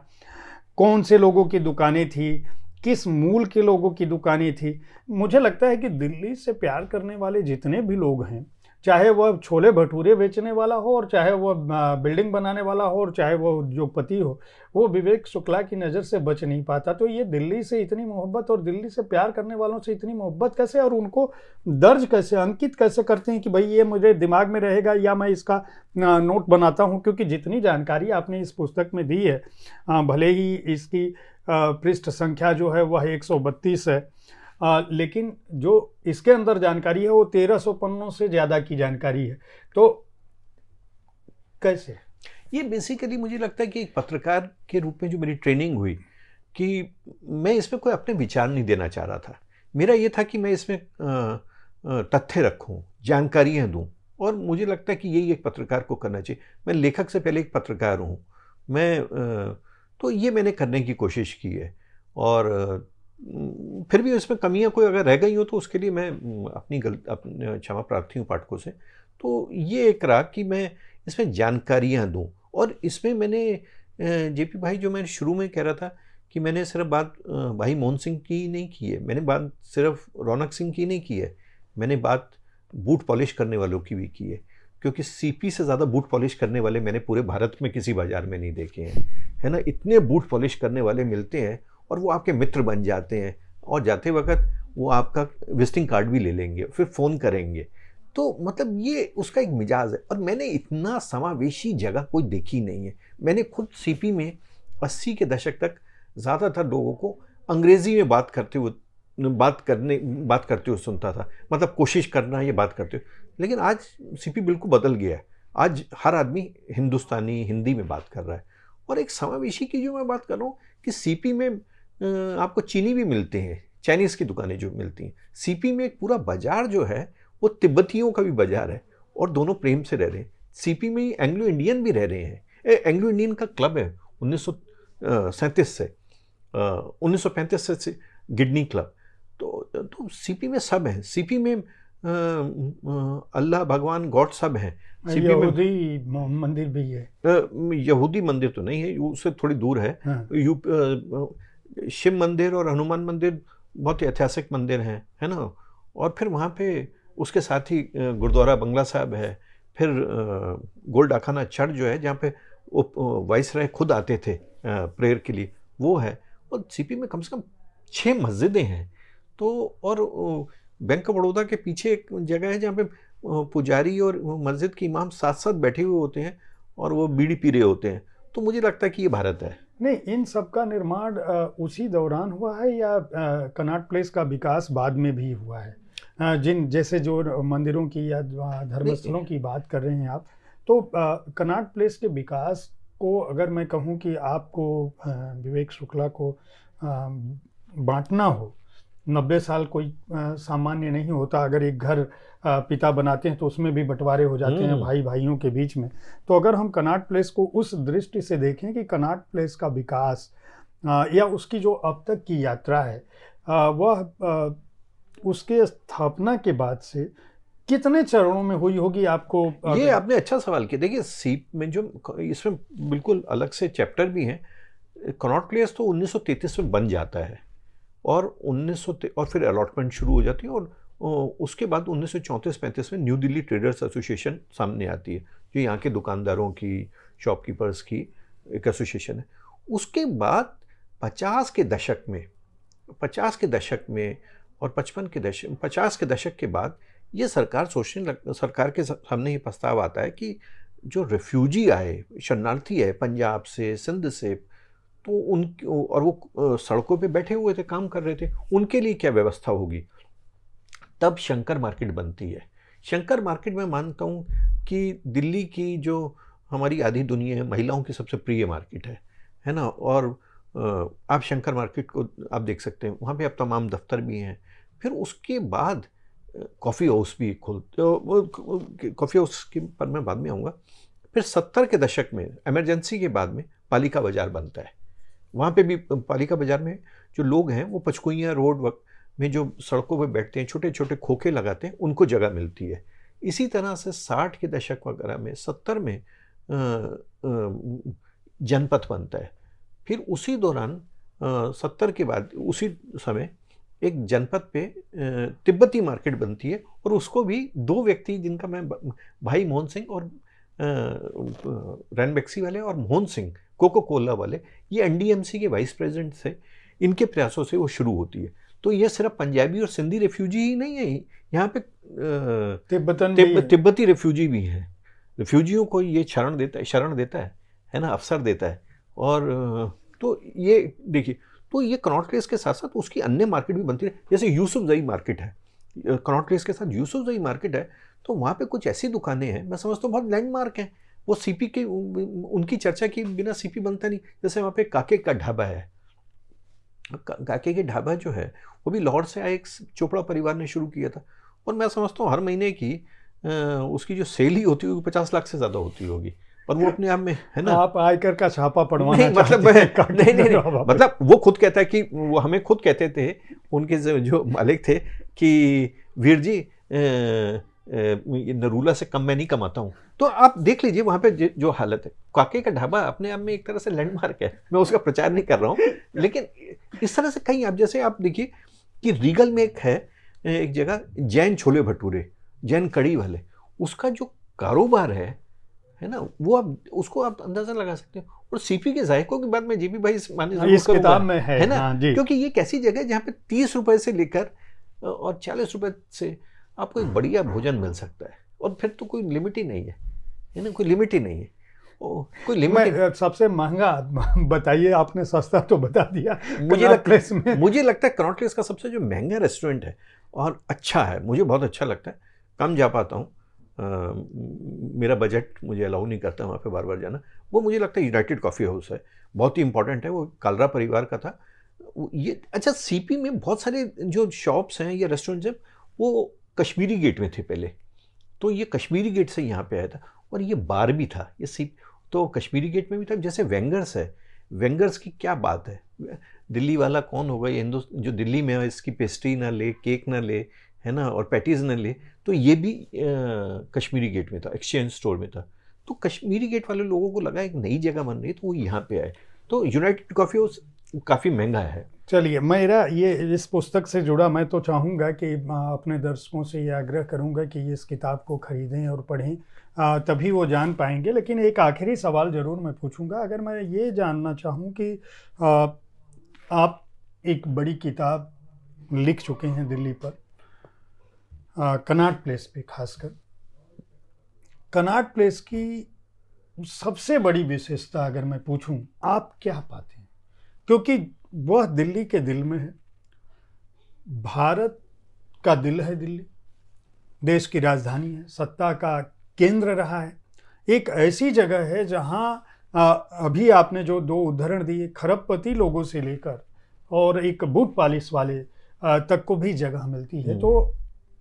कौन से लोगों की दुकानें थी, किस मूल के लोगों की दुकानें थी। मुझे लगता है कि दिल्ली से प्यार करने वाले जितने भी लोग हैं, चाहे वह छोले भटूरे बेचने वाला हो, और चाहे वह बिल्डिंग बनाने वाला हो, और चाहे वह उद्योगपति हो, वो विवेक शुक्ला की नज़र से बच नहीं पाता। तो ये दिल्ली से इतनी मोहब्बत और दिल्ली से प्यार करने वालों से इतनी मोहब्बत कैसे, और उनको दर्ज कैसे, अंकित कैसे करते हैं कि भाई ये मुझे दिमाग में रहेगा या मैं इसका नोट बनाता हूँ। क्योंकि जितनी जानकारी आपने इस पुस्तक में दी है, भले ही इसकी पृष्ठ संख्या जो है वह 132 है, लेकिन जो इसके अंदर जानकारी है वो 1300 पन्नों से ज़्यादा की जानकारी है। तो कैसे? ये बेसिकली मुझे लगता है कि एक पत्रकार के रूप में जो मेरी ट्रेनिंग हुई, कि मैं इसमें कोई अपने विचार नहीं देना चाह रहा था। मेरा ये था कि मैं इसमें तथ्य रखूं, जानकारियां दूं, और मुझे लगता है कि यही एक पत्रकार को करना चाहिए। मैं लेखक से पहले एक पत्रकार हूं, तो ये मैंने करने की कोशिश की है। और फिर भी इसमें कमियां कोई अगर रह गई हो तो उसके लिए मैं अपनी क्षमा प्रार्थी हूँ पाठकों से। तो ये एक रहा कि मैं इसमें जानकारियां दूं। और इसमें मैंने जेपी भाई, जो मैं शुरू में कह रहा था कि मैंने सिर्फ बात भाई मोहन सिंह की नहीं की है, मैंने बात सिर्फ रौनक सिंह की नहीं की है, मैंने बात बूट पॉलिश करने वालों की भी की है। क्योंकि सीपी से ज़्यादा बूट पॉलिश करने वाले मैंने पूरे भारत में किसी बाजार में नहीं देखे हैं, है ना। इतने बूट पॉलिश करने वाले मिलते हैं और वो आपके मित्र बन जाते हैं, और जाते वक्त वो आपका विजिटिंग कार्ड भी ले लेंगे, फिर फ़ोन करेंगे। तो मतलब ये उसका एक मिजाज है। और मैंने इतना समावेशी जगह कोई देखी नहीं है। मैंने खुद सीपी में 80 के दशक तक ज़्यादातर लोगों को अंग्रेज़ी में बात करते हुए सुनता था, मतलब कोशिश करना ये बात करते हुए। लेकिन आज सीपी बिल्कुल बदल गया है। आज हर आदमी हिंदुस्तानी हिंदी में बात कर रहा है। और एक समावेशी की जो मैं बात कर रहा हूँ कि सीपी में आपको चीनी भी मिलते हैं, चाइनीज़ की दुकानें जो मिलती हैं। सीपी में एक पूरा बाज़ार जो है वो तिब्बतियों का भी बाज़ार है, और दोनों प्रेम से रह रहे हैं। सीपी में एंग्लो इंडियन भी रह रहे हैं। एंग्लो इंडियन का क्लब है 1937 से, 1935 से गिडनी क्लब। तो सीपी में सब है। सीपी में अल्लाह भगवान गॉड सब हैं। यहूदी मंदिर भी है। यहूदी मंदिर तो नहीं है, उससे थोड़ी दूर है। हाँ। शिव मंदिर और हनुमान मंदिर बहुत ही ऐतिहासिक मंदिर हैं, है ना। और फिर वहाँ पे उसके साथ ही गुरुद्वारा बंगला साहब है। फिर गोल्ड आखाना चर्च जो है, जहाँ पे वाइसराय खुद आते थे प्रेयर के लिए, वो है। और सीपी में कम से कम 6 मस्जिदें हैं। तो और बैंक ऑफ बड़ौदा के पीछे एक जगह है जहाँ पे पुजारी और मस्जिद के इमाम साथ साथ बैठे हुए होते हैं और वो बीड़ी पी रहे होते हैं। तो मुझे लगता है कि ये भारत है। नहीं, इन सब का निर्माण उसी दौरान हुआ है या कनॉट प्लेस का विकास बाद में भी हुआ है? जैसे जो मंदिरों की या धर्मस्थलों की बात कर रहे हैं आप, तो कनॉट प्लेस के विकास को अगर मैं कहूँ कि आपको विवेक शुक्ला को बांटना हो, 90 साल कोई सामान्य नहीं होता। अगर एक घर पिता बनाते हैं तो उसमें भी बंटवारे हो जाते हैं भाई भाइयों के बीच में। तो अगर हम कनॉट प्लेस को उस दृष्टि से देखें कि कनॉट प्लेस का विकास या उसकी जो अब तक की यात्रा है, वह उसके स्थापना के बाद से कितने चरणों में हुई होगी? आपको ये आपने अच्छा सवाल किया। देखिए, सीप में जो इसमें बिल्कुल अलग से चैप्टर भी हैं। कनॉट प्लेस तो 1933 में बन जाता है, और और फिर अलॉटमेंट शुरू हो जाती है। और उसके बाद 1934-35 में न्यू दिल्ली ट्रेडर्स एसोसिएशन सामने आती है, जो यहाँ के दुकानदारों की, शॉपकीपर्स की एक एसोसिएशन है। उसके बाद 50 के दशक में और 50 के दशक के बाद ये सरकार के सामने ये प्रस्ताव आता है कि जो रेफ्यूजी आए, शरणार्थी है पंजाब से, सिंध से, तो और वो सड़कों पे बैठे हुए थे, काम कर रहे थे, उनके लिए क्या व्यवस्था होगी। तब शंकर मार्केट बनती है। शंकर मार्केट में मानता हूँ कि दिल्ली की जो हमारी आधी दुनिया है, महिलाओं की सबसे प्रिय मार्केट है ना। और आप शंकर मार्केट को आप देख सकते हैं, वहाँ पे अब तमाम दफ्तर भी हैं। फिर उसके बाद कॉफ़ी हाउस भी कॉफ़ी हाउस के पर मैं बाद में आऊँगा। फिर 70 के दशक में इमरजेंसी के बाद में पालिका बाज़ार बनता है। वहाँ पे भी पालिका बाज़ार में जो लोग हैं वो पचकुइयाँ रोड में जो सड़कों पे बैठते हैं, छोटे छोटे खोखे लगाते हैं, उनको जगह मिलती है। इसी तरह से 60 के दशक वगैरह में, 70 में जनपथ बनता है। फिर उसी दौरान 70 के बाद उसी समय एक जनपद पे तिब्बती मार्केट बनती है, और उसको भी दो व्यक्ति जिनका मैं भाई मोहन सिंह और रैनबैक्सी वाले और मोहन सिंह कोको कोला वाले, ये एनडीएमसी के वाइस प्रेसिडेंट थे, इनके प्रयासों से वो शुरू होती है। तो ये सिर्फ पंजाबी और सिंधी रेफ्यूजी ही नहीं है, यहाँ पे तिब्बती रेफ्यूजी भी हैं। रेफ्यूजियों को ये शरण देता है ना, अवसर देता है। और तो ये देखिए, तो ये कनॉट प्लेस के साथ साथ उसकी अन्य मार्केट भी बनती है। जैसे यूसुफजई मार्केट है, कनॉट प्लेस के साथ यूसुफजई मार्केट है, तो वहाँ पे कुछ ऐसी दुकानें हैं, मैं समझता हूँ बहुत लैंडमार्क हैं। वो सीपी के, उनकी चर्चा की बिना सीपी बनता नहीं। जैसे वहाँ पे काके का ढाबा है। काके के ढाबा जो है वो भी लाहौर से आए एक चोपड़ा परिवार ने शुरू किया था, और मैं समझता हूँ हर महीने की उसकी जो सेल ही होती होगी 50 लाख से ज़्यादा होती होगी, और वो अपने आप में है ना। आप आयकर का छापा पढ़वाना नहीं, मतलब नहीं, मतलब वो खुद कहता है कि वो हमें खुद कहते थे, उनके जो मालिक थे, कि वीर जी नरूला से कम मैं नहीं कमाता हूँ। तो आप देख लीजिए वहाँ पे जो हालत है। काके का ढाबा अपने आप में एक तरह से लैंडमार्क है, मैं उसका प्रचार नहीं कर रहा हूँ, लेकिन इस तरह से कहीं आप जैसे आप देखिए कि रीगल में एक जगह जैन छोले भटूरे, जैन कड़ी वाले, उसका जो कारोबार है ना, वो आप उसको आप अंदाजा लगा सकते हो। और सीपी के जायकों की बात में जीबी भाई माने इस किताब में है ना। हाँ जी। क्योंकि ये एक ऐसी जगह है जहाँ पे 30 रुपए से लेकर और 40 रुपए से आपको एक बढ़िया भोजन मिल सकता है, और फिर तो कोई लिमिट ही नहीं है ना, कोई लिमिट ही नहीं है। कोई लिमिट सबसे महंगा बताइए, आपने सस्ता तो बता दिया। मुझे लगता है कनॉट प्लेस का सबसे जो महंगा रेस्टोरेंट है और अच्छा है, मुझे बहुत अच्छा लगता है, कम जा पाता हूँ, मेरा बजट मुझे अलाउ नहीं करता वहाँ पे बार बार जाना। वो मुझे लगता है यूनाइटेड कॉफ़ी हाउस है, बहुत ही इंपॉर्टेंट है, वो कालरा परिवार का था ये। अच्छा, सीपी में बहुत सारे जो शॉप्स हैं या रेस्टोरेंट्स हैं वो कश्मीरी गेट में थे पहले, तो ये कश्मीरी गेट से यहाँ पे आया था, और ये बार भी था ये तो कश्मीरी गेट में भी था। जैसे वेंगर्स है, वेंगर्स की क्या बात है, दिल्ली वाला कौन होगा ये जो दिल्ली में इसकी पेस्ट्री ना ले, केक ना ले, है ना, और पैटीज ना ले, तो ये भी कश्मीरी गेट में था, एक्सचेंज स्टोर में था। तो कश्मीरी गेट वाले लोगों को लगा एक नई जगह बन रही है, तो वो यहाँ पे आए। तो यूनाइटेड कॉफ़ी हाउस काफ़ी महंगा है। चलिए, मेरा ये इस पुस्तक से जुड़ा, मैं तो चाहूँगा कि अपने दर्शकों से ये आग्रह करूँगा कि इस किताब को ख़रीदें और पढ़ें, तभी वो जान पाएंगे। लेकिन एक आखिरी सवाल ज़रूर मैं पूछूँगा। अगर मैं ये जानना चाहूँ कि आप एक बड़ी किताब लिख चुके हैं दिल्ली पर, कनॉट प्लेस पे, खासकर कनॉट प्लेस की सबसे बड़ी विशेषता अगर मैं पूछूं, आप क्या पाते हैं? क्योंकि वह दिल्ली के दिल में है, भारत का दिल है दिल्ली, देश की राजधानी है, सत्ता का केंद्र रहा है, एक ऐसी जगह है जहां अभी आपने जो दो उदाहरण दिए, खरबपति लोगों से लेकर और एक बूट पॉलिश वाले तक को भी जगह मिलती है। तो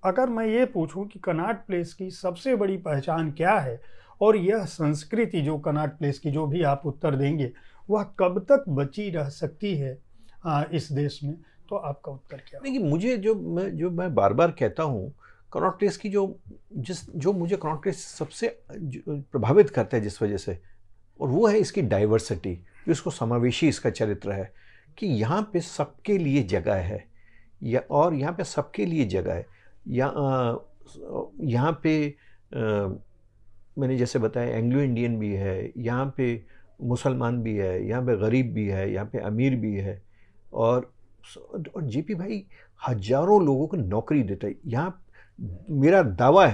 अगर मैं ये पूछूं कि कनॉट प्लेस की सबसे बड़ी पहचान क्या है, और यह संस्कृति जो कनॉट प्लेस की, जो भी आप उत्तर देंगे, वह कब तक बची रह सकती है इस देश में, तो आपका उत्तर क्या? देखिए, मुझे जो मैं बार बार कहता हूँ, कनॉट प्लेस की जो मुझे कनॉट प्लेस सबसे प्रभावित करता है जिस वजह से, और वो है इसकी डाइवर्सिटी, इसको समावेशी इसका चरित्र है, कि यहाँ पे सबके लिए जगह है, और यहाँ पे सबके लिए जगह है। यहाँ पे मैंने जैसे बताया एंग्लो इंडियन भी है, यहाँ पे मुसलमान भी है, यहाँ पे गरीब भी है, यहाँ पे अमीर भी है, और जेपी भाई हजारों लोगों को नौकरी देता है यहाँ। मेरा दावा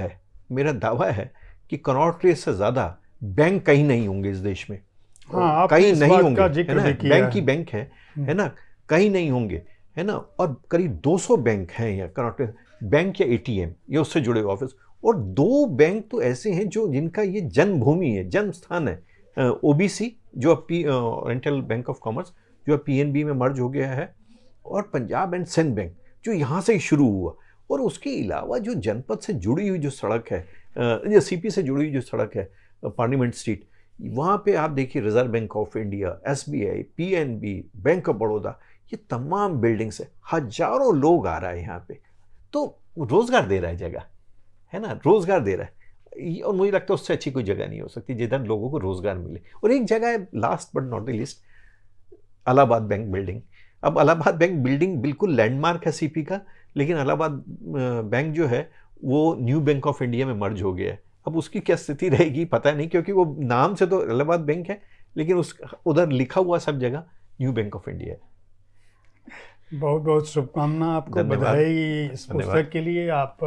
है कि कनॉट प्लेस से ज़्यादा बैंक कहीं नहीं होंगे इस देश में। हाँ, आपने कहीं इस नहीं बात होंगे, का जिक्र है ना, भी किया बैंक ही है। बैंक है ना, कहीं नहीं होंगे, है ना। और करीब 200 बैंक हैं यहाँ कनॉट प्लेस, बैंक या एटीएम या उससे जुड़े ऑफिस, और 2 बैंक तो ऐसे हैं जो जिनका ये जन्मभूमि है, जन्म स्थान है। ओबीसी जो ओरिएंटल बैंक ऑफ कॉमर्स जो पीएनबी में मर्ज हो गया है, और पंजाब एंड सिंध बैंक जो यहाँ से ही शुरू हुआ। और उसके अलावा जो जनपद से जुड़ी हुई जो सड़क है, या सीपी से जुड़ी हुई जो सड़क है, पार्लियामेंट स्ट्रीट, वहाँ पे आप देखिए reserve bank of India, SBI, PNB, bank of Baroda, ये तमाम बिल्डिंग्स है। हजारों लोग आ रहा है यहाँ पे, तो रोजगार दे रहा है जगह, है ना, रोजगार दे रहा है। और मुझे लगता है उससे अच्छी कोई जगह नहीं हो सकती जिधर लोगों को रोजगार मिले। और एक जगह है, last but not the list, Allahabad bank building. अब इलाहाबाद बैंक बिल्डिंग बिल्कुल लैंडमार्क है सीपी का, लेकिन इलाहाबाद बैंक जो है वो न्यू बैंक ऑफ इंडिया में मर्ज हो गया है। अब उसकी क्या स्थिति रहेगी पता नहीं, क्योंकि वो नाम से तो इलाहाबाद बैंक है, लेकिन उस उधर लिखा हुआ सब जगह न्यू बैंक ऑफ इंडिया है। बहुत बहुत शुभकामना आपको, धन्यवाद। बधाई इस पुस्तक के लिए। आप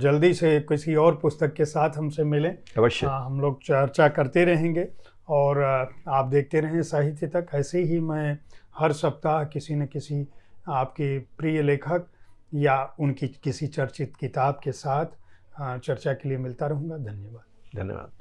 जल्दी से किसी और पुस्तक के साथ हमसे मिलें, अवश्य। हम लोग चर्चा करते रहेंगे। और आप देखते रहें साहित्य तक। ऐसे ही मैं हर सप्ताह किसी न किसी आपके प्रिय लेखक या उनकी किसी चर्चित किताब के साथ चर्चा के लिए मिलता रहूँगा। धन्यवाद। धन्यवाद।